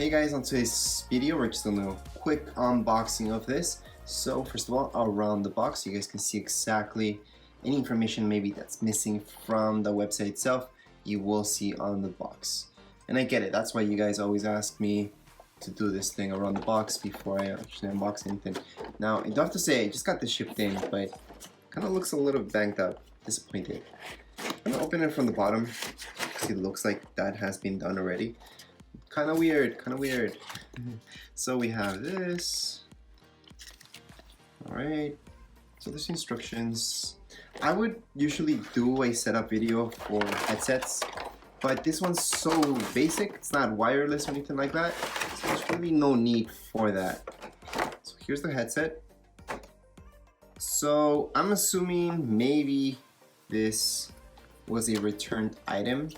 Hey guys, on today's video we're just doing a quick unboxing of this. So first of all, around the box you guys can see exactly any information maybe that's missing from the website itself, you will see on the box. And I get it, that's why you guys always ask me to do this thing around the box before I actually unbox anything. Now I do have to say, I just got this shipped in, but kind of looks a little banged up, disappointed. I'm gonna open it from the bottom because it looks like that has been done already. Kind of weird. So we have this. Alright, so there's instructions. I would usually do a setup video for headsets, but this one's so basic, it's not wireless or anything like that, so there's really no need for that. So here's the headset. So I'm assuming maybe this was a returned item,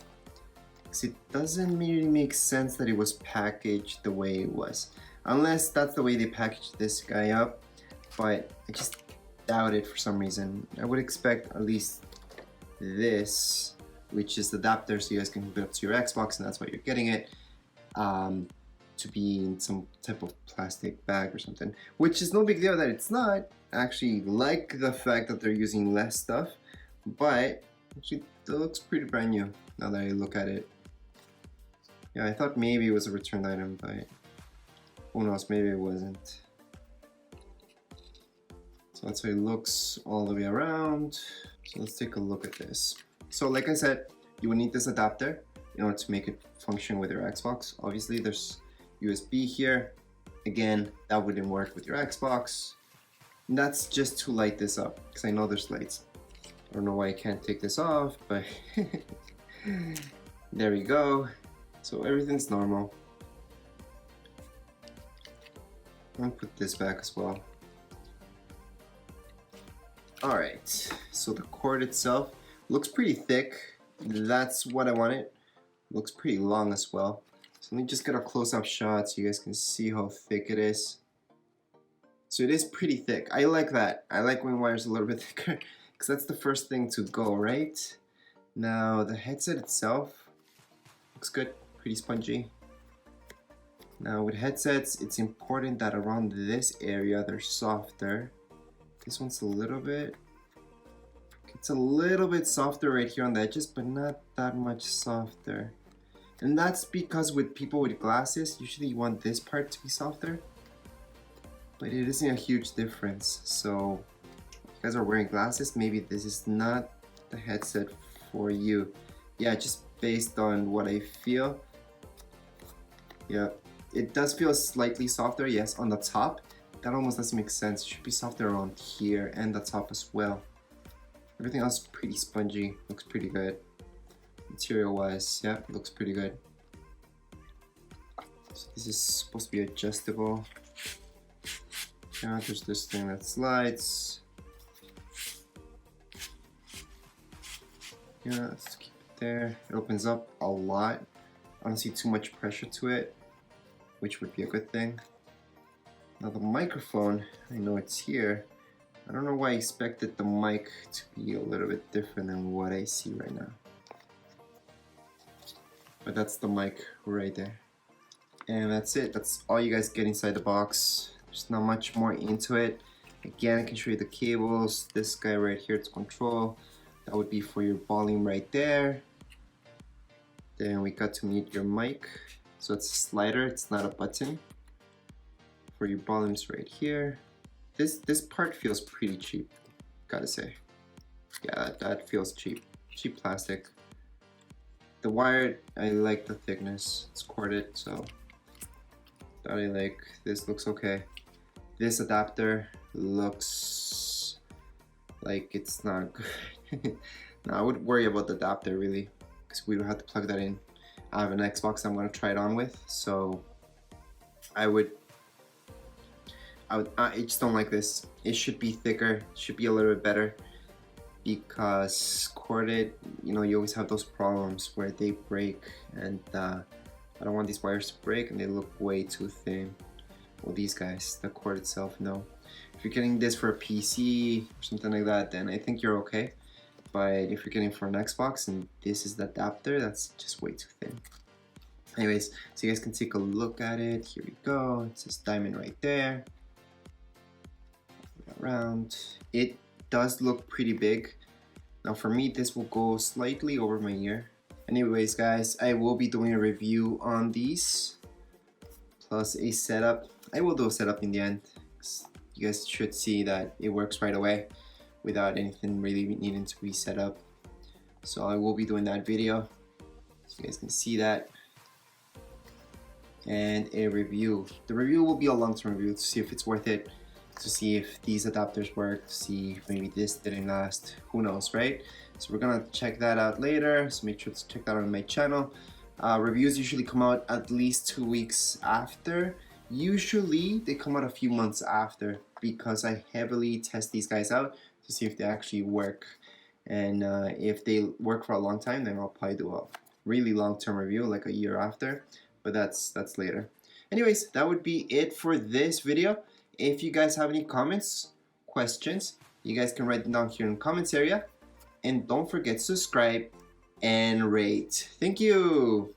because it doesn't really make sense that it was packaged the way it was, unless that's the way they packaged this guy up, but I just doubt it for some reason. I would expect at least this, which is the adapter so you guys can hook it up to your Xbox, and that's why you're getting it, to be in some type of plastic bag or something, which is no big deal that it's not. I actually like the fact that they're using less stuff, but actually it looks pretty brand new now that I look at it. Yeah, I thought maybe it was a returned item, but who knows, maybe it wasn't. So that's how it looks all the way around. So let's take a look at this. So like I said, you will need this adapter in order to make it function with your Xbox. Obviously there's USB here. Again, that wouldn't work with your Xbox. And that's just to light this up, because I know there's lights. I don't know why I can't take this off, but there we go. So everything's normal. I'm gonna put this back as well. Alright, so the cord itself looks pretty thick. That's what I wanted. Looks pretty long as well. So let me just get a close-up shot so you guys can see how thick it is. So it is pretty thick. I like that. I like when wire's a little bit thicker, because that's the first thing to go, right? Now the headset itself looks good. Pretty spongy. Now with headsets, it's important that around this area they're softer. This one's a little bit, it's a little bit softer right here on the edges, but not that much softer. And that's because with people with glasses, usually you want this part to be softer, but it isn't a huge difference. So if you guys are wearing glasses, maybe this is not the headset for you. Yeah, just based on what I feel. Yeah, it does feel slightly softer, yes, on the top. That almost doesn't make sense. It should be softer around here and the top as well. Everything else is pretty spongy, looks pretty good. Material wise, yeah, looks pretty good. So this is supposed to be adjustable. Yeah, there's this thing that slides. Yeah, let's keep it there. It opens up a lot. I don't see too much pressure to it, which would be a good thing. Now the microphone, I know it's here. I don't know why I expected the mic to be a little bit different than what I see right now. But that's the mic right there. And that's it. That's all you guys get inside the box. There's not much more into it. Again, I can show you the cables. This guy right here to control. That would be for your volume right there. Then we got to mute your mic. So it's a slider, it's not a button. For your volumes right here. This part feels pretty cheap, gotta say. Yeah, that feels cheap. Cheap plastic. The wire, I like the thickness. It's corded, so that I like. This looks okay. This adapter looks like it's not good. Now I would worry about the adapter really, because we would have to plug that in. I have an Xbox I'm gonna try it on with, so I just don't like this. It should be thicker, should be a little bit better, because corded, you know, you always have those problems where they break, and I don't want these wires to break and they look way too thin. Well, these guys, the cord itself, no. If you're getting this for a PC or something like that, then I think you're okay. But if you're getting for an Xbox and this is the adapter, that's just way too thin. Anyways, so you guys can take a look at it. Here we go. It says Diamond right there. Around. It does look pretty big. Now for me, this will go slightly over my ear. Anyways, guys, I will be doing a review on these, plus a setup. I will do a setup in the end. You guys should see that it works right away without anything really needing to be set up. So I will be doing that video, so you guys can see that. And a review. The review will be a long-term review to see if it's worth it, to see if these adapters work, to see if maybe this didn't last. Who knows, right? So we're gonna check that out later, so make sure to check that out on my channel. Reviews usually come out at least 2 weeks after. Usually they come out a few months after, because I heavily test these guys out to see if they actually work. And if they work for a long time, then I'll probably do a really long-term review, like a year after. But that's later. Anyways, that would be it for this video. If you guys have any comments, questions, you guys can write them down here in the comments area. And don't forget to subscribe and rate. Thank you.